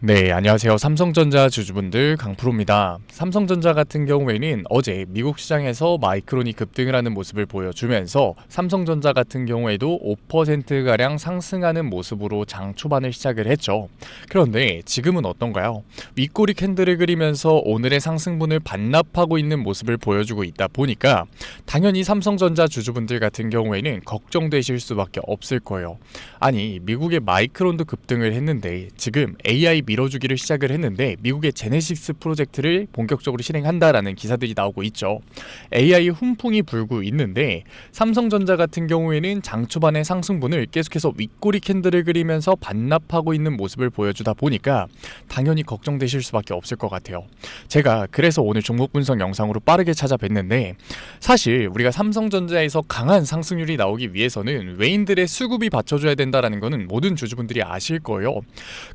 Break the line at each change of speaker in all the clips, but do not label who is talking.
네, 안녕하세요. 삼성전자 주주분들 강프로입니다. 삼성전자 같은 경우에는 어제 미국 시장에서 마이크론이 급등을 하는 모습을 보여주면서 삼성전자 같은 경우에도 5%가량 상승하는 모습으로 장 초반을 시작을 했죠. 그런데 지금은 어떤가요? 윗꼬리 캔들을 그리면서 오늘의 상승분을 반납하고 있는 모습을 보여주고 있다 보니까 당연히 삼성전자 주주분들 같은 경우에는 걱정되실 수밖에 없을 거예요. 아니, 미국의 마이크론도 급등을 했는데 지금 AI 밀어주기를 시작을 했는데 미국의 제네시스 프로젝트를 본격적으로 실행한다라는 기사들이 나오고 있죠. AI 훈풍이 불고 있는데 삼성전자 같은 경우에는 장 초반의 상승분을 계속해서 윗꼬리 캔들을 그리면서 반납하고 있는 모습을 보여주다 보니까 당연히 걱정되실 수밖에 없을 것 같아요. 제가 그래서 오늘 종목 분석 영상으로 빠르게 찾아뵀는데 사실 우리가 삼성전자에서 강한 상승률이 나오기 위해서는 외인들의 수급이 받쳐줘야 된다라는 거는 모든 주주분들이 아실 거예요.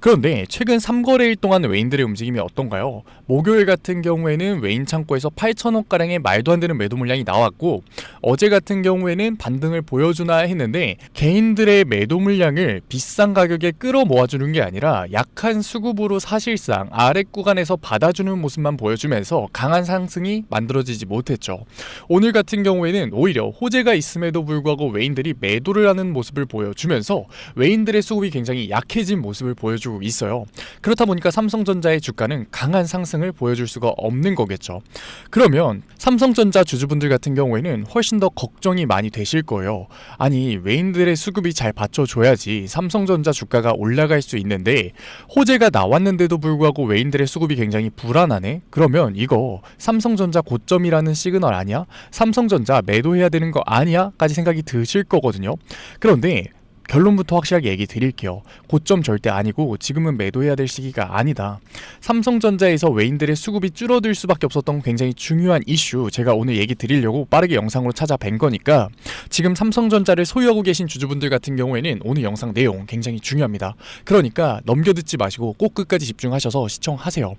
그런데 최근 3거래일 동안 외인들의 움직임이 어떤가요? 목요일 같은 경우에는 외인 창고에서 8천억가량의 말도 안 되는 매도 물량이 나왔고 어제 같은 경우에는 반등을 보여주나 했는데 개인들의 매도 물량을 비싼 가격에 끌어 모아주는 게 아니라 약한 수급으로 사실상 아래 구간에서 받아주는 모습만 보여주면서 강한 상승이 만들어지지 못했죠. 오늘 같은 경우에는 오히려 호재가 있음에도 불구하고 외인들이 매도를 하는 모습을 보여주면서 외인들의 수급이 굉장히 약해진 모습을 보여주고 있어요. 그렇다 보니까 삼성전자의 주가는 강한 상승을 보여줄 수가 없는 거겠죠. 그러면 삼성전자 주주분들 같은 경우에는 훨씬 더 걱정이 많이 되실 거예요. 아니, 외인들의 수급이 잘 받쳐줘야지 삼성전자 주가가 올라갈 수 있는데 호재가 나왔는데도 불구하고 외인들의 수급이 굉장히 불안하네? 그러면 이거 삼성전자 고점이라는 시그널 아니야? 삼성전자 매도해야 되는 거 아니야? 까지 생각이 드실 거거든요. 그런데 결론부터 확실하게 얘기 드릴게요. 고점 절대 아니고 지금은 매도해야 될 시기가 아니다. 삼성전자에서 외인들의 수급이 줄어들 수밖에 없었던 굉장히 중요한 이슈 제가 오늘 얘기 드리려고 빠르게 영상으로 찾아뵌 거니까 지금 삼성전자를 소유하고 계신 주주분들 같은 경우에는 오늘 영상 내용 굉장히 중요합니다. 그러니까 넘겨듣지 마시고 꼭 끝까지 집중하셔서 시청하세요.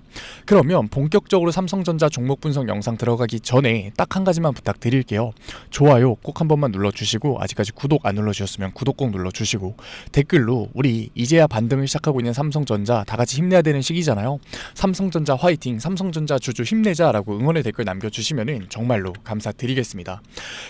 그러면 본격적으로 삼성전자 종목 분석 영상 들어가기 전에 딱 한 가지만 부탁드릴게요. 좋아요 꼭 한 번만 눌러주시고 아직까지 구독 안 눌러주셨으면 구독 꼭 눌러주시고 댓글로 우리 이제야 반등을 시작하고 있는 삼성전자 다같이 힘내야 되는 시기잖아요. 삼성전자 화이팅, 삼성전자 주주 힘내자라고 응원의 댓글 남겨주시면 정말로 감사드리겠습니다.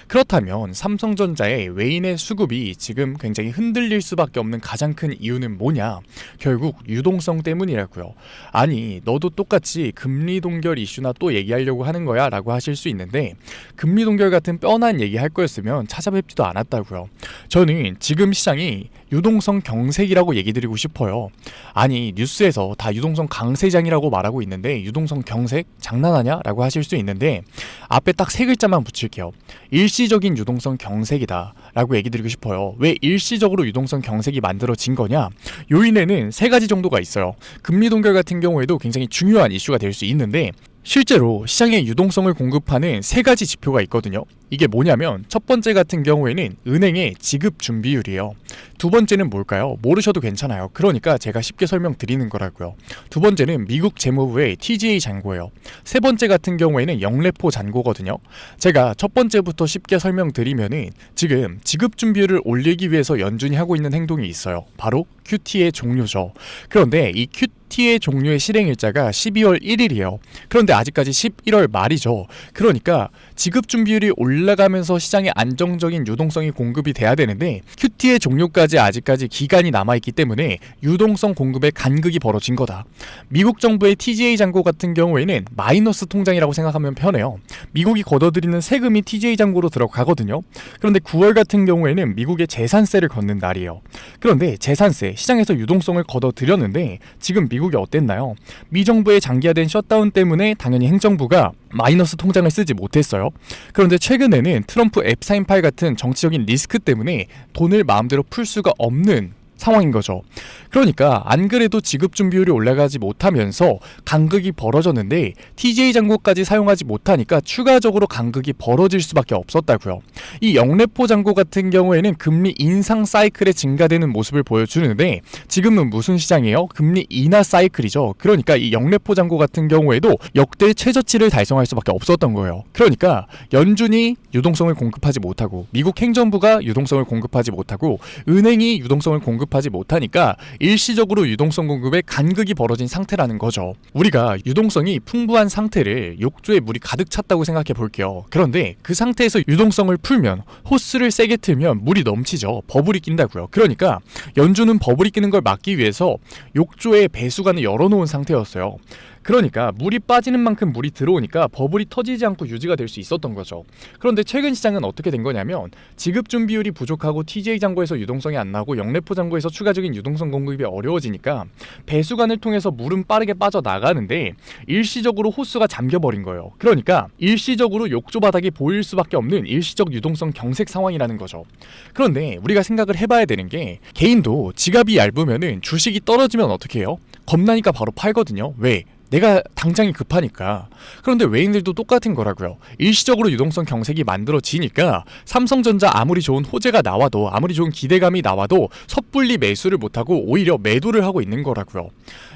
그렇다면 삼성전자의 외인의 수급이 지금 굉장히 흔들릴 수밖에 없는 가장 큰 이유는 뭐냐? 결국 유동성 때문이라고요. 아니, 너도 똑같이 금리 동결 이슈나 또 얘기하려고 하는 거야 라고 하실 수 있는데 금리 동결 같은 뻔한 얘기할 거였으면 찾아뵙지도 않았다고요. 저는 지금 시장이 유동성 경색이라고 얘기 드리고 싶어요. 아니, 뉴스에서 다 유동성 강세장이라고 말하고 있는데 유동성 경색? 장난하냐? 라고 하실 수 있는데 앞에 딱 세 글자만 붙일게요. 일시적인 유동성 경색이다 라고 얘기 드리고 싶어요. 왜 일시적으로 유동성 경색이 만들어진 거냐? 요인에는 세 가지 정도가 있어요. 금리 동결 같은 경우에도 굉장히 중요한 이슈가 될 수 있는데 실제로 시장에 유동성을 공급하는 세 가지 지표가 있거든요. 이게 뭐냐면 첫 번째 같은 경우에는 은행의 지급 준비율이에요. 두 번째는 뭘까요? 모르셔도 괜찮아요. 그러니까 제가 쉽게 설명드리는 거라고요. 두 번째는 미국 재무부의 TGA 잔고예요. 세 번째 같은 경우에는 영래포 잔고거든요. 제가 첫 번째부터 쉽게 설명드리면은 지금 지급 준비율을 올리기 위해서 연준이 하고 있는 행동이 있어요. 바로 QT의 종료죠. 그런데 이 QT의 종료의 실행일자가 12월 1일이에요. 그런데 아직까지 11월 말이죠. 그러니까 지급 준비율이 올라가면서 시장에 안정적인 유동성이 공급이 돼야 되는데 QT의 종료까지 아직까지 기간이 남아있기 때문에 유동성 공급에 간극이 벌어진 거다. 미국 정부의 TGA 잔고 같은 경우에는 마이너스 통장이라고 생각하면 편해요. 미국이 걷어들이는 세금이 TGA 잔고로 들어가거든요. 그런데 9월 같은 경우에는 미국의 재산세를 걷는 날이에요. 그런데 재산세, 시장에서 유동성을 걷어들였는데 지금 미국이 어땠나요? 미 정부의 장기화된 셧다운 때문에 당연히 행정부가 마이너스 통장을 쓰지 못했어요. 그런데 최근에는 트럼프 앱사인 파일 같은 정치적인 리스크 때문에 돈을 마음대로 풀 수가 없는 상황인 거죠. 그러니까 안 그래도 지급 준비율이 올라가지 못하면서 간극이 벌어졌는데 TGA 잔고까지 사용하지 못하니까 추가적으로 간극이 벌어질 수밖에 없었다고요. 이 영래포 잔고 같은 경우에는 금리 인상 사이클에 증가되는 모습을 보여주는데 지금은 무슨 시장이에요? 금리 인하 사이클이죠. 그러니까 이 영래포 잔고 같은 경우에도 역대 최저치를 달성할 수밖에 없었던 거예요. 그러니까 연준이 유동성을 공급하지 못하고 미국 행정부가 유동성을 공급하지 못하고 은행이 유동성을 공급 공급하지 못하니까 일시적으로 유동성 공급에 간극이 벌어진 상태라는 거죠. 우리가 유동성이 풍부한 상태를 욕조에 물이 가득 찼다고 생각해 볼게요. 그런데 그 상태에서 유동성을 풀면, 호스를 세게 틀면 물이 넘치죠. 버블이 낀다고요. 그러니까 연주는 버블이 끼는 걸 막기 위해서 욕조에 배수관을 열어놓은 상태였어요. 그러니까 물이 빠지는 만큼 물이 들어오니까 버블이 터지지 않고 유지가 될 수 있었던 거죠. 그런데 최근 시장은 어떻게 된 거냐면, 지급 준비율이 부족하고 TGA 잔고에서 유동성이 안 나고 영래포 잔고에서 추가적인 유동성 공급이 어려워지니까 배수관을 통해서 물은 빠르게 빠져나가는데 일시적으로 호스가 잠겨버린 거예요. 그러니까 일시적으로 욕조 바닥이 보일 수밖에 없는 일시적 유동성 경색 상황이라는 거죠. 그런데 우리가 생각을 해봐야 되는 게, 개인도 지갑이 얇으면은 주식이 떨어지면 어떻게 해요? 겁나니까 바로 팔거든요. 왜? 내가 당장이 급하니까. 그런데 외인들도 똑같은 거라고요. 일시적으로 유동성 경색이 만들어지니까 삼성전자 아무리 좋은 호재가 나와도, 아무리 좋은 기대감이 나와도 섣불리 매수를 못하고 오히려 매도를 하고 있는 거라고요.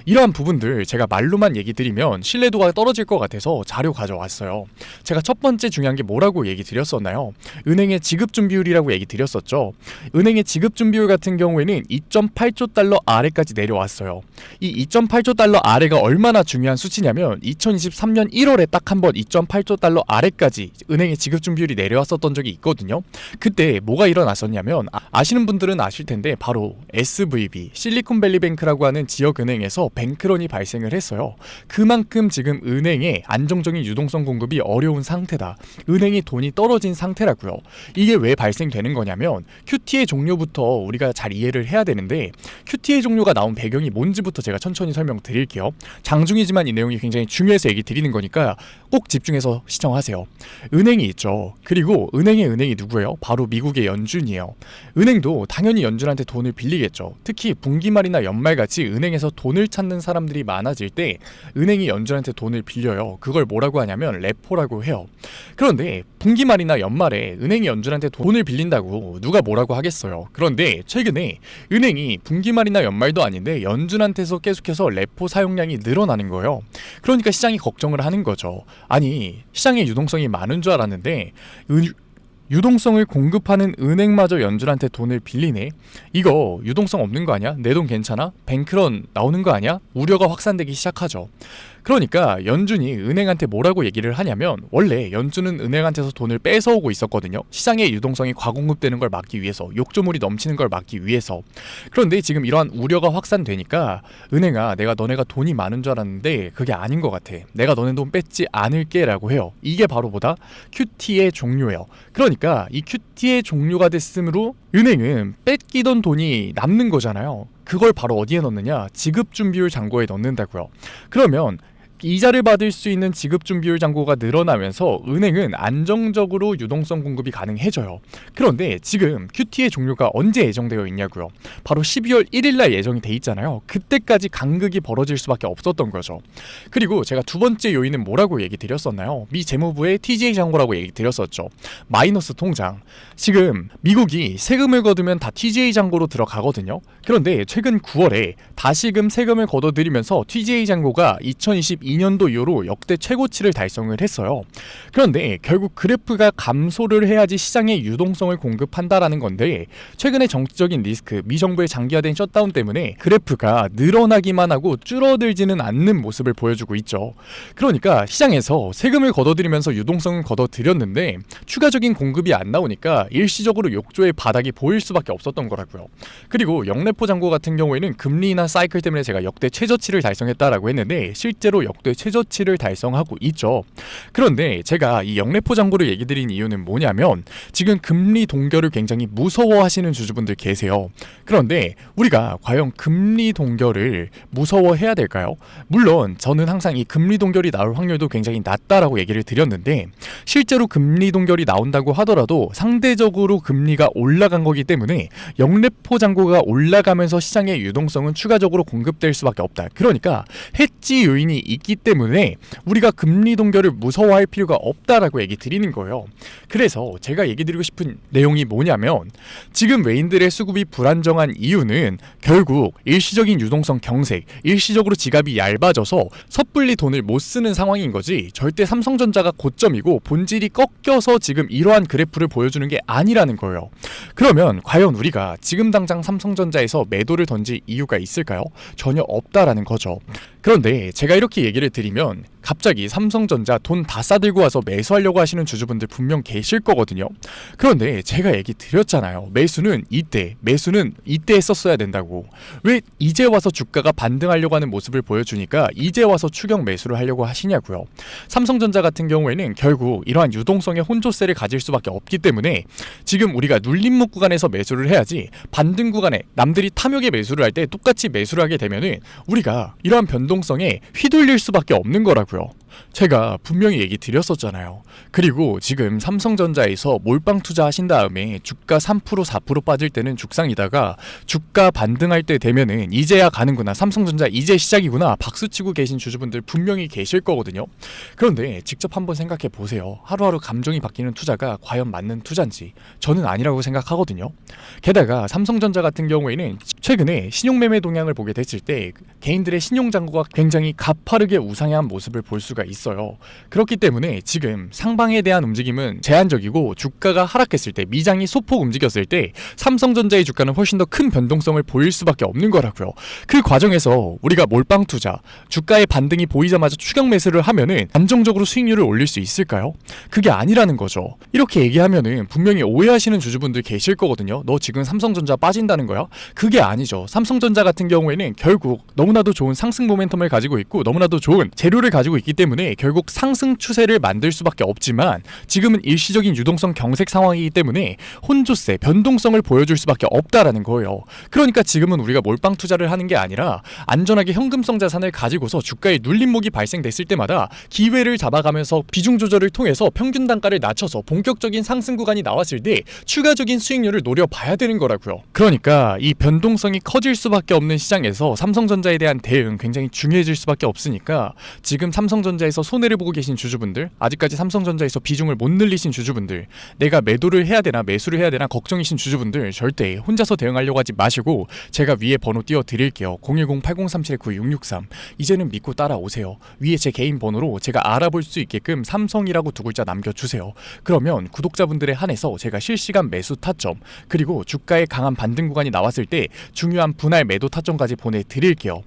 이러한 부분들 제가 말로만 얘기 드리면 신뢰도가 떨어질 것 같아서 자료 가져왔어요. 제가 첫 번째 중요한 게 뭐라고 얘기 드렸었나요? 은행의 지급준비율이라고 얘기 드렸었죠. 은행의 지급준비율 같은 경우에는 2.8조 달러 아래까지 내려왔어요. 이 2.8조 달러 아래가 얼마나 중요한 수치냐면, 2023년 1월에 딱 한 번 2.8조 달러 아래까지 은행의 지급준비율이 내려왔었던 적이 있거든요. 그때 뭐가 일어났었냐면, 아시는 분들은 아실 텐데 바로 SVB, 실리콘밸리뱅크라고 하는 지역은행에서 뱅크런이 발생을 했어요. 그만큼 지금 은행의 안정적인 유동성 공급이 어려운 상태다. 은행이 돈이 떨어진 상태라고요. 이게 왜 발생되는 거냐면, QTA 종료부터 우리가 잘 이해를 해야 되는데, QTA 종료가 나온 배경이 뭔지부터 제가 천천히 설명드릴게요. 장중이지만 이 내용이 굉장히 중요해서 얘기 드리는 거니까 꼭 집중해서 시청하세요. 은행이 있죠. 그리고 은행이 누구예요? 바로 미국의 연준이에요. 은행도 당연히 연준한테 돈을 빌리겠죠. 특히 분기말이나 연말같이 은행에서 돈을 찾는 사람들이 많아질 때 은행이 연준한테 돈을 빌려요. 그걸 뭐라고 하냐면 레포라고 해요. 그런데 분기말이나 연말에 은행이 연준한테 돈을 빌린다고 누가 뭐라고 하겠어요. 그런데 최근에 은행이 분기말이나 연말도 아닌데 연준한테서 계속해서 레포 사용량이 늘어나는 거예요. 그러니까 시장이 걱정을 하는 거죠. 아니, 시장에 유동성이 많은 줄 알았는데 유동성을 공급하는 은행마저 연준한테 돈을 빌리네? 이거 유동성 없는 거 아니야? 내 돈 괜찮아? 뱅크런 나오는 거 아니야? 우려가 확산되기 시작하죠. 그러니까 연준이 은행한테 뭐라고 얘기를 하냐면, 원래 연준은 은행한테서 돈을 뺏어오고 있었거든요. 시장의 유동성이 과공급되는 걸 막기 위해서, 욕조물이 넘치는 걸 막기 위해서. 그런데 지금 이러한 우려가 확산되니까 은행아, 내가 너네가 돈이 많은 줄 알았는데 그게 아닌 것 같아. 내가 너네 돈 뺏지 않을게 라고 해요. 이게 바로 뭐다? QT의 종료예요. 그러니까 이 QT의 종료가 됐으므로 은행은 뺏기던 돈이 남는 거잖아요. 그걸 바로 어디에 넣느냐? 지급준비율 잔고에 넣는다고요. 그러면 이자를 받을 수 있는 지급준비율 잔고가 늘어나면서 은행은 안정적으로 유동성 공급이 가능해져요. 그런데 지금 QT의 종료가 언제 예정되어 있냐고요? 바로 12월 1일날 예정이 돼 있잖아요. 그때까지 간극이 벌어질 수밖에 없었던 거죠. 그리고 제가 두 번째 요인은 뭐라고 얘기 드렸었나요? 미 재무부의 TGA 잔고라고 얘기 드렸었죠. 마이너스 통장. 지금 미국이 세금을 거두면 다 TGA 잔고로 들어가거든요. 그런데 최근 9월에 다시금 세금을 걷어들이면서 TGA 잔고가 2022년도 이후로 역대 최고치를 달성을 했어요. 그런데 결국 그래프가 감소를 해야지 시장에 유동성을 공급한다라는 건데, 최근에 정치적인 리스크, 미 정부의 장기화된 셧다운 때문에 그래프가 늘어나기만 하고 줄어들지는 않는 모습을 보여주고 있죠. 그러니까 시장에서 세금을 걷어들이면서 유동성을 걷어들였는데 추가적인 공급이 안 나오니까 일시적으로 욕조의 바닥이 보일 수밖에 없었던 거라고요. 그리고 영래포 잔고 같은 경우에는 금리나 사이클 때문에 제가 역대 최저치를 달성했다라고 했는데 실제로 역대 최저치를 달성하고 있죠. 그런데 제가 이 영래포 잔고를 얘기 드린 이유는 뭐냐면, 지금 금리 동결을 굉장히 무서워하시는 주주분들 계세요. 그런데 우리가 과연 금리 동결을 무서워해야 될까요? 물론 저는 항상 이 금리 동결이 나올 확률도 굉장히 낮다라고 얘기를 드렸는데, 실제로 금리 동결이 나온다고 하더라도 상대적으로 금리가 올라간 거기 때문에 영래포 잔고가 올라가면서 시장의 유동성은 추가적으로 공급될 수밖에 없다. 그러니까 해지 요인이 있기 있기 때문에 우리가 금리 동결을 무서워할 필요가 없다라고 얘기 드리는 거예요. 그래서 제가 얘기 드리고 싶은 내용이 뭐냐면, 지금 외인들의 수급이 불안정한 이유는 결국 일시적인 유동성 경색, 일시적으로 지갑이 얇아져서 섣불리 돈을 못 쓰는 상황인 거지, 절대 삼성전자가 고점이고 본질이 꺾여서 지금 이러한 그래프를 보여주는 게 아니라는 거예요. 그러면 과연 우리가 지금 당장 삼성전자에서 매도를 던질 이유가 있을까요? 전혀 없다라는 거죠. 그런데 제가 이렇게 얘기를 드리면 갑자기 삼성전자 돈 다 싸들고 와서 매수하려고 하시는 주주분들 분명 계실 거거든요. 그런데 제가 얘기 드렸잖아요. 매수는 이때 했었어야 된다고. 왜 이제 와서 주가가 반등하려고 하는 모습을 보여주니까 이제 와서 추격 매수를 하려고 하시냐고요. 삼성전자 같은 경우에는 결국 이러한 유동성의 혼조세를 가질 수밖에 없기 때문에 지금 우리가 눌림목 구간에서 매수를 해야지, 반등 구간에 남들이 탐욕에 매수를 할 때 똑같이 매수를 하게 되면은 우리가 이러한 변동성에 휘둘릴 수밖에 없는 거라고요. 제가 분명히 얘기 드렸었잖아요. 그리고 지금 삼성전자에서 몰빵 투자하신 다음에 주가 3% 4% 빠질 때는 죽상이다가 주가 반등할 때 되면은 이제야 가는구나, 삼성전자 이제 시작이구나 박수치고 계신 주주분들 분명히 계실 거거든요. 그런데 직접 한번 생각해 보세요. 하루하루 감정이 바뀌는 투자가 과연 맞는 투자인지 저는 아니라고 생각하거든요. 게다가 삼성전자 같은 경우에는 최근에 신용매매 동향을 보게 됐을 때 개인들의 신용잔고가 굉장히 가파르게 우상향한 모습을 볼 수가 있어요. 그렇기 때문에 지금 상방에 대한 움직임은 제한적이고, 주가가 하락했을 때, 미장이 소폭 움직였을 때 삼성전자의 주가는 훨씬 더 큰 변동성을 보일 수밖에 없는 거라고요. 그 과정에서 우리가 몰빵 투자, 주가의 반등이 보이자마자 추격 매수를 하면은 안정적으로 수익률을 올릴 수 있을까요? 그게 아니라는 거죠. 이렇게 얘기하면은 분명히 오해하시는 주주분들 계실 거거든요. 너 지금 삼성전자 빠진다는 거야? 그게 아니죠. 삼성전자 같은 경우에는 결국 너무나도 좋은 상승 모멘텀을 가지고 있고 너무나도 좋은 재료를 가지고 있기 때문에 결국 상승 추세를 만들 수밖에 없지만, 지금은 일시적인 유동성 경색 상황이기 때문에 혼조세, 변동성을 보여줄 수밖에 없다라는 거예요. 그러니까 지금은 우리가 몰빵 투자를 하는 게 아니라 안전하게 현금성 자산을 가지고서 주가의 눌림목이 발생됐을 때마다 기회를 잡아가면서 비중 조절을 통해서 평균 단가를 낮춰서 본격적인 상승 구간이 나왔을 때 추가적인 수익률을 노려봐야 되는 거라고요. 그러니까 이 변동성이 커질 수밖에 없는 시장에서 삼성전자에 대한 대응 굉장히 중요해질 수밖에 없으니까, 지금 삼성전자에서 손해를 보고 계신 주주분들, 아직까지 삼성전자에서 비중을 못 늘리신 주주분들, 내가 매도를 해야 되나 매수를 해야 되나 걱정이신 주주분들 절대 혼자서 대응하려고 하지 마시고, 제가 위에 번호 띄워 드릴게요. 010-8037-9663. 이제는 믿고 따라오세요. 위에 제 개인 번호로 제가 알아볼 수 있게끔 삼성이라고 두 글자 남겨주세요. 그러면 구독자분들에 한해서 제가 실시간 매수 타점, 그리고 주가의 강한 반등 구간이 나왔을 때 중요한 분할 매도 타점까지 보내드릴게요.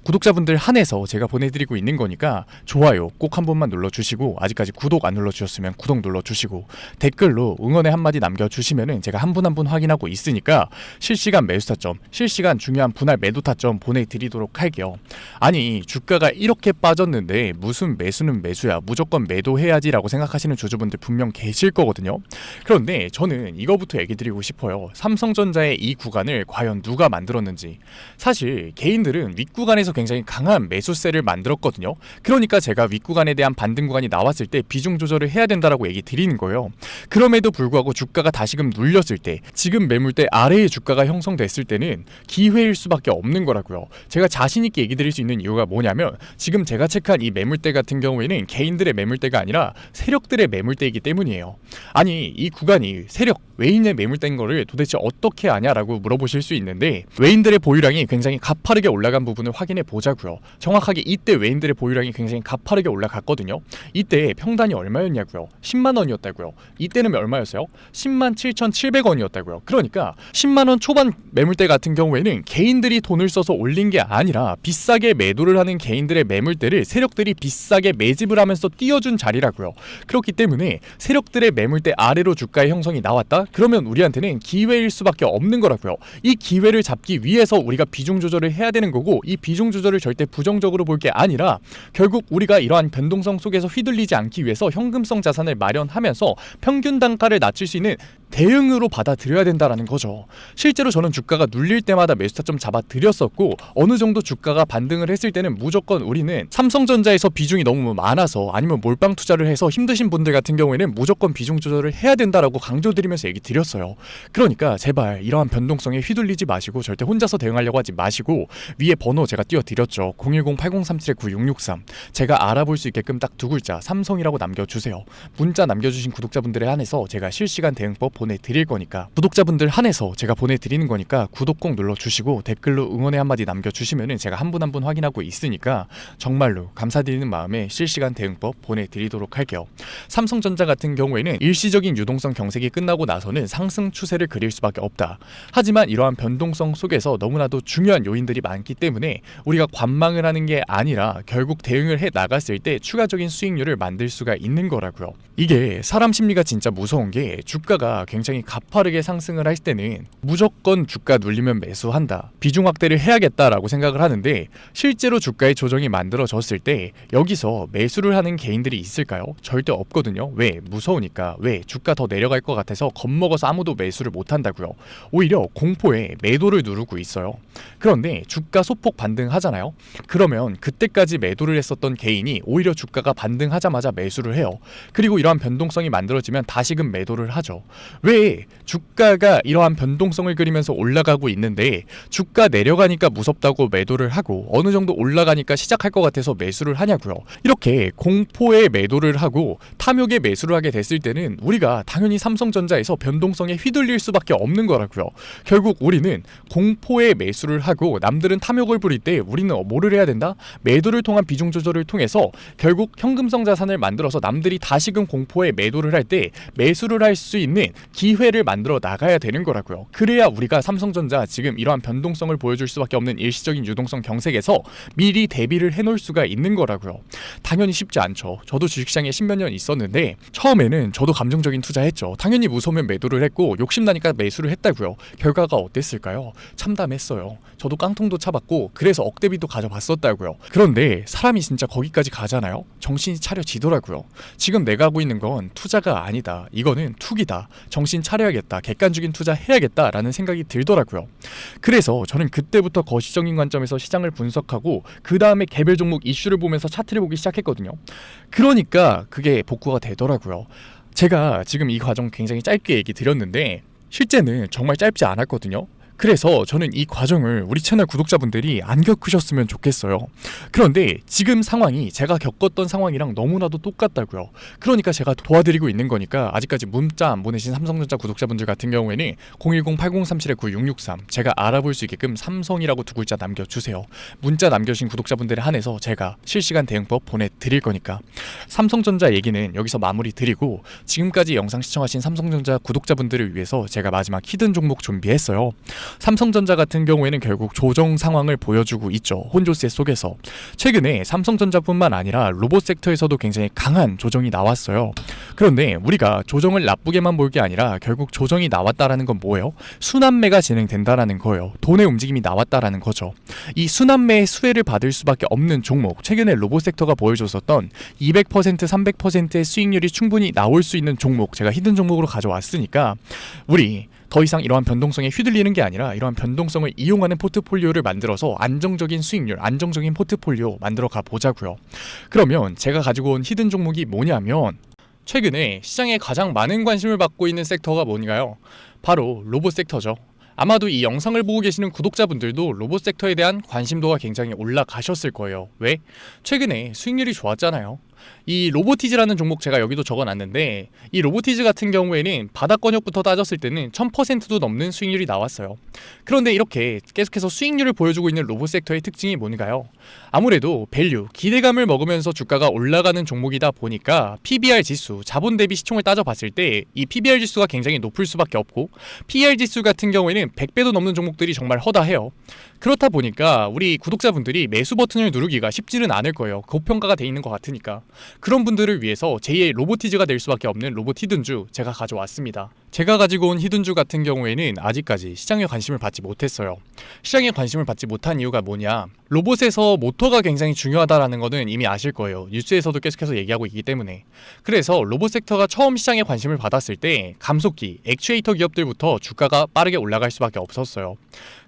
구독자분들 한해서 제가 보내드리고 있는 거니까 좋아요 꼭 한 번만 눌러주시고, 아직까지 구독 안 눌러주셨으면 구독 눌러주시고, 댓글로 응원의 한마디 남겨주시면은 제가 한 분 한 분 확인하고 있으니까 실시간 매수 타점, 실시간 중요한 분할 매도 타점 보내드리도록 할게요. 아니 주가가 이렇게 빠졌는데 무슨 매수는 매수야, 무조건 매도해야지 라고 생각하시는 주주분들 분명 계실 거거든요. 그런데 저는 이거부터 얘기 드리고 싶어요. 삼성전자의 이 구간을 과연 누가 만들었는지. 사실 개인들은 윗구간에서 굉장히 강한 매수세를 만들었거든요. 그러니까 제가 윗구간에 대한 반등 구간이 나왔을 때 비중 조절을 해야 된다라고 얘기 드리는 거예요. 그럼에도 불구하고 주가가 다시금 눌렸을 때, 지금 매물대 아래의 주가가 형성됐을 때는 기회일 수밖에 없는 거라고요. 제가 자신 있게 얘기 드릴 수 있는 이유가 뭐냐면, 지금 제가 체크한 이 매물대 같은 경우에는 개인들의 매물대가 아니라 세력들의 매물대이기 때문이에요. 아니 이 구간이 세력, 외인의 매물대인 거를 도대체 어떻게 아냐라고 물어보실 수 있는데, 외인들의 보유량이 굉장히 가파르게 올라간 부분을 확인해 보자고요. 정확하게 이때 외인들의 보유량이 굉장히 가파르게 올라갔거든요. 이때 평단이 얼마였냐고요? 10만 원이었다고요. 이때는 얼마였어요? 10만 7,700원이었다고요. 그러니까 10만 원 초반 매물대 같은 경우에는 개인들이 돈을 써서 올린 게 아니라 비싸게 매도를 하는 개인들의 매물대를 세력들이 비싸게 매집을 하면서 띄워준 자리라고요. 그렇기 때문에 세력들의 매물대 아래로 주가의 형성이 나왔다? 그러면 우리한테는 기회일 수밖에 없는 거라고요. 이 기회를 잡기 위해서 우리가 비중 조절을 해야 되는 거고, 이 비중 조절을 절대 부정적으로 볼 게 아니라 결국 우리가 이러한 변동성 속에서 휘둘리지 않기 위해서 현금성 자산을 마련하면서 평균 단가를 낮출 수 있는 대응으로 받아들여야 된다라는 거죠. 실제로 저는 주가가 눌릴 때마다 매수 타점 잡아드렸었고, 어느 정도 주가가 반등을 했을 때는 무조건 우리는 삼성전자에서 비중이 너무 많아서, 아니면 몰빵 투자를 해서 힘드신 분들 같은 경우에는 무조건 비중 조절을 해야 된다라고 강조드리면서 얘기 드렸어요. 그러니까 제발 이러한 변동성에 휘둘리지 마시고 절대 혼자서 대응하려고 하지 마시고 위에 번호 제가 띄워드렸죠. 010-8037-9663 제가 알아볼 수 있게끔 딱 두 글자 삼성이라고 남겨주세요. 문자 남겨주신 구독자분들에 한해서 제가 실시간 대응법 보내드릴 거니까 구독자분들 한해서 제가 보내드리는 거니까 구독 꼭 눌러주시고 댓글로 응원의 한마디 남겨주시면은 제가 한 분 한 분 확인하고 있으니까 정말로 감사드리는 마음에 실시간 대응법 보내드리도록 할게요. 삼성전자 같은 경우에는 일시적인 유동성 경색이 끝나고 나서는 상승 추세를 그릴 수밖에 없다. 하지만 이러한 변동성 속에서 너무나도 중요한 요인들이 많기 때문에 우리가 관망을 하는 게 아니라 결국 대응을 해 나갔을 때 추가적인 수익률을 만들 수가 있는 거라고요. 이게 사람 심리가 진짜 무서운 게 주가가 굉장히 가파르게 상승을 할 때는 무조건 주가 눌리면 매수한다. 비중 확대를 해야겠다라고 생각을 하는데 실제로 주가의 조정이 만들어졌을 때 여기서 매수를 하는 개인들이 있을까요? 절대 없거든요. 왜? 무서우니까. 왜? 주가 더 내려갈 것 같아서 겁먹어서 아무도 매수를 못 한다고요. 오히려 공포에 매도를 누르고 있어요. 그런데 주가 소폭 반등하잖아요. 그러면 그때까지 매도를 했었던 개인이 오히려 주가가 반등하자마자 매수를 해요. 그리고 이러한 변동성이 만들어지면 다시금 매도를 하죠. 왜? 주가가 이러한 변동성을 그리면서 올라가고 있는데 주가 내려가니까 무섭다고 매도를 하고 어느 정도 올라가니까 시작할 것 같아서 매수를 하냐고요. 이렇게 공포에 매도를 하고 탐욕에 매수를 하게 됐을 때는 우리가 당연히 삼성전자에서 변동성에 휘둘릴 수밖에 없는 거라고요. 결국 우리는 공포에 매수를 하고 남들은 탐욕을 부릴 때 우리는 뭐를 해야 된다? 매도를 통한 비중 조절을 통해서 결국 현금성 자산을 만들어서 남들이 다시금 공포에 매도를 할 때 매수를 할 수 있는 기회를 만들어 나가야 되는 거라고요. 그래야 우리가 삼성전자 지금 이러한 변동성을 보여줄 수밖에 없는 일시적인 유동성 경색에서 미리 대비를 해놓을 수가 있는 거라고요. 당연히 쉽지 않죠. 저도 주식시장에 십몇 년 있었는데 처음에는 저도 감정적인 투자했죠. 당연히 무서우면 매도를 했고 욕심나니까 매수를 했다고요. 결과가 어땠을까요? 참담했어요. 저도 깡통도 차봤고 그래서 억대비도 가져봤었다고요. 그런데 사람이 진짜 거기까지 가잖아요. 정신이 차려지더라고요. 지금 내가 하고 있는 건 투자가 아니다. 이거는 투기다. 정신 차려야겠다. 객관적인 투자 해야겠다라는 생각이 들더라고요. 그래서 저는 그때부터 거시적인 관점에서 시장을 분석하고 그 다음에 개별 종목 이슈를 보면서 차트를 보기 시작했거든요. 그러니까 그게 복구가 되더라고요. 제가 지금 이 과정 굉장히 짧게 얘기 드렸는데 실제는 정말 짧지 않았거든요. 그래서 저는 이 과정을 우리 채널 구독자분들이 안 겪으셨으면 좋겠어요. 그런데 지금 상황이 제가 겪었던 상황이랑 너무나도 똑같다고요. 그러니까 제가 도와드리고 있는 거니까 아직까지 문자 안 보내신 삼성전자 구독자분들 같은 경우에는 010-8037-9663 제가 알아볼 수 있게끔 삼성이라고 두 글자 남겨주세요. 문자 남겨주신 구독자분들에 한해서 제가 실시간 대응법 보내드릴 거니까. 삼성전자 얘기는 여기서 마무리 드리고 지금까지 영상 시청하신 삼성전자 구독자분들을 위해서 제가 마지막 히든 종목 준비했어요. 삼성전자 같은 경우에는 결국 조정 상황을 보여주고 있죠. 혼조세 속에서. 최근에 삼성전자뿐만 아니라 로봇 섹터에서도 굉장히 강한 조정이 나왔어요. 그런데 우리가 조정을 나쁘게만 볼 게 아니라 결국 조정이 나왔다라는 건 뭐예요? 순환매가 진행된다라는 거예요. 돈의 움직임이 나왔다라는 거죠. 이 순환매의 수혜를 받을 수밖에 없는 종목, 최근에 로봇 섹터가 보여줬었던 200%, 300%의 수익률이 충분히 나올 수 있는 종목, 제가 히든 종목으로 가져왔으니까 우리 더 이상 이러한 변동성에 휘둘리는 게 아니라 이러한 변동성을 이용하는 포트폴리오를 만들어서 안정적인 수익률, 안정적인 포트폴리오 만들어 가보자고요. 그러면 제가 가지고 온 히든 종목이 뭐냐면 최근에 시장에 가장 많은 관심을 받고 있는 섹터가 뭔가요? 바로 로봇 섹터죠. 아마도 이 영상을 보고 계시는 구독자분들도 로봇 섹터에 대한 관심도가 굉장히 올라가셨을 거예요. 왜? 최근에 수익률이 좋았잖아요. 이 로보티즈라는 종목 제가 여기도 적어놨는데 이 로보티즈 같은 경우에는 바닥권역부터 따졌을 때는 1000%도 넘는 수익률이 나왔어요. 그런데 이렇게 계속해서 수익률을 보여주고 있는 로봇 섹터의 특징이 뭔가요? 아무래도 밸류, 기대감을 먹으면서 주가가 올라가는 종목이다 보니까 PBR 지수, 자본 대비 시총을 따져봤을 때 이 PBR 지수가 굉장히 높을 수밖에 없고 PER 지수 같은 경우에는 100배도 넘는 종목들이 정말 허다해요. 그렇다 보니까 우리 구독자분들이 매수 버튼을 누르기가 쉽지는 않을 거예요. 고평가가 돼 있는 것 같으니까. 그런 분들을 위해서 제2의 로보티즈가 될 수밖에 없는 로봇 히든주 제가 가져왔습니다. 제가 가지고 온 히든주 같은 경우에는 아직까지 시장에 관심을 받지 못했어요. 시장에 관심을 받지 못한 이유가 뭐냐? 로봇에서 모터가 굉장히 중요하다라는 거는 이미 아실 거예요. 뉴스에서도 계속해서 얘기하고 있기 때문에. 그래서 로봇 섹터가 처음 시장에 관심을 받았을 때 감속기, 액추에이터 기업들부터 주가가 빠르게 올라갈 수밖에 없었어요.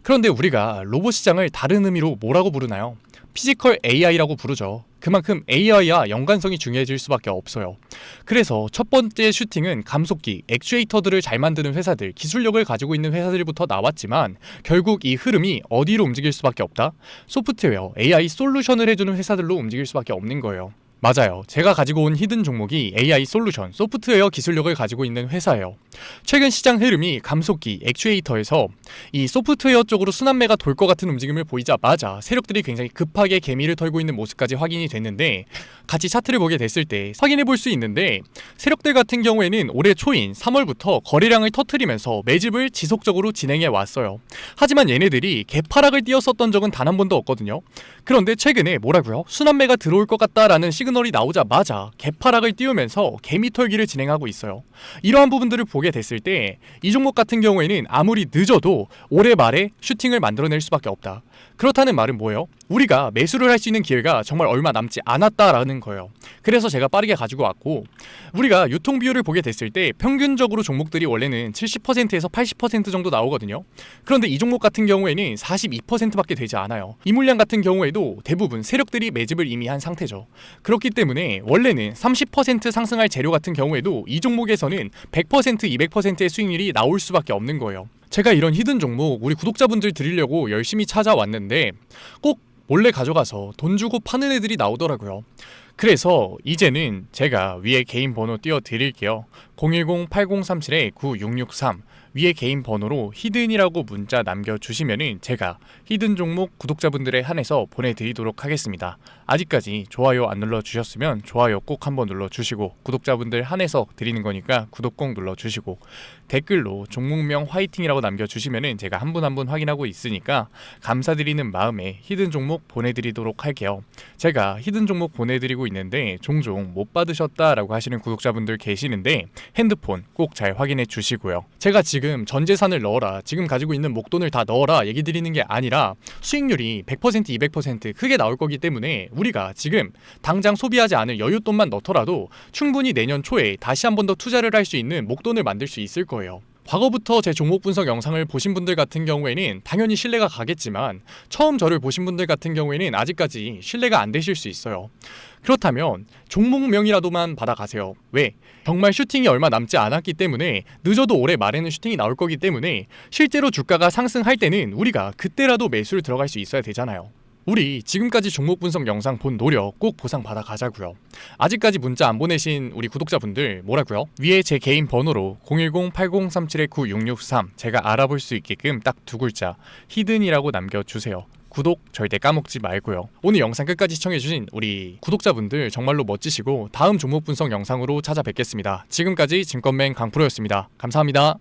그런데 우리가 로봇 시장을 다른 의미로 뭐라고 부르나요? 피지컬 AI라고 부르죠. 그만큼 AI와 연관성이 중요해질 수밖에 없어요. 그래서 첫 번째 슈팅은 감속기, 액추에이터들을 잘 만드는 회사들, 기술력을 가지고 있는 회사들부터 나왔지만 결국 이 흐름이 어디로 움직일 수밖에 없다? 소프트웨어, AI 솔루션을 해주는 회사들로 움직일 수밖에 없는 거예요. 맞아요. 제가 가지고 온 히든 종목이 AI 솔루션, 소프트웨어 기술력을 가지고 있는 회사예요. 최근 시장 흐름이 감속기, 액추에이터에서 이 소프트웨어 쪽으로 순환매가 돌 것 같은 움직임을 보이자마자 세력들이 굉장히 급하게 개미를 털고 있는 모습까지 확인이 됐는데, 같이 차트를 보게 됐을 때 확인해 볼 수 있는데, 세력들 같은 경우에는 올해 초인 3월부터 거래량을 터뜨리면서 매집을 지속적으로 진행해 왔어요. 하지만 얘네들이 개파락을 띄었었던 적은 단 한 번도 없거든요. 그런데 최근에 뭐라고요? 순환매가 들어올 것 같다라는 시그널이 나오자마자 개파락을 띄우면서 개미 털기를 진행하고 있어요. 이러한 부분들을 보게 됐을 때 이 종목 같은 경우에는 아무리 늦어도 올해 말에 슈팅을 만들어낼 수밖에 없다. 그렇다는 말은 뭐예요? 우리가 매수를 할 수 있는 기회가 정말 얼마 남지 않았다라는 거예요. 그래서 제가 빠르게 가지고 왔고, 우리가 유통 비율을 보게 됐을 때 평균적으로 종목들이 원래는 70%에서 80% 정도 나오거든요. 그런데 이 종목 같은 경우에는 42%밖에 되지 않아요. 이 물량 같은 경우에도 대부분 세력들이 매집을 이미 한 상태죠. 그렇기 때문에 원래는 30% 상승할 재료 같은 경우에도 이 종목에서는 100%, 200%의 수익률이 나올 수밖에 없는 거예요. 제가 이런 히든 종목 우리 구독자분들 드리려고 열심히 찾아왔는데 꼭 몰래 가져가서 돈 주고 파는 애들이 나오더라고요. 그래서 이제는 제가 위에 개인 번호 띄워 드릴게요. 010-8037-9663 위에 개인 번호로 히든이라고 문자 남겨주시면은 제가 히든 종목 구독자분들에 한해서 보내드리도록 하겠습니다. 아직까지 좋아요 안 눌러주셨으면 좋아요 꼭 한번 눌러주시고, 구독자분들 한해서 드리는 거니까 구독 꼭 눌러주시고, 댓글로 종목명 화이팅이라고 남겨주시면은 제가 한 분 한 분 확인하고 있으니까 감사드리는 마음에 히든 종목 보내드리도록 할게요. 제가 히든 종목 보내드리고 있는데 종종 못 받으셨다라고 하시는 구독자분들 계시는데 핸드폰 꼭 잘 확인해 주시고요. 제가 지금 전 재산을 넣어라, 지금 가지고 있는 목돈을 다 넣어라 얘기 드리는 게 아니라 수익률이 100%, 200% 크게 나올 거기 때문에 우리가 지금 당장 소비하지 않을 여윳돈만 넣더라도 충분히 내년 초에 다시 한 번 더 투자를 할 수 있는 목돈을 만들 수 있을 거예요. 과거부터 제 종목 분석 영상을 보신 분들 같은 경우에는 당연히 신뢰가 가겠지만, 처음 저를 보신 분들 같은 경우에는 아직까지 신뢰가 안 되실 수 있어요. 그렇다면 종목명이라도만 받아가세요. 왜? 정말 슈팅이 얼마 남지 않았기 때문에, 늦어도 올해 말에는 슈팅이 나올 거기 때문에 실제로 주가가 상승할 때는 우리가 그때라도 매수를 들어갈 수 있어야 되잖아요. 우리 지금까지 종목 분석 영상 본 노력 꼭 보상받아 가자고요. 아직까지 문자 안 보내신 우리 구독자분들 뭐라고요? 위에 제 개인 번호로 010-8037-9663 제가 알아볼 수 있게끔 딱 두 글자 히든이라고 남겨주세요. 구독 절대 까먹지 말고요. 오늘 영상 끝까지 시청해주신 우리 구독자분들 정말로 멋지시고, 다음 종목 분석 영상으로 찾아뵙겠습니다. 지금까지 증권맨 강프로였습니다. 감사합니다.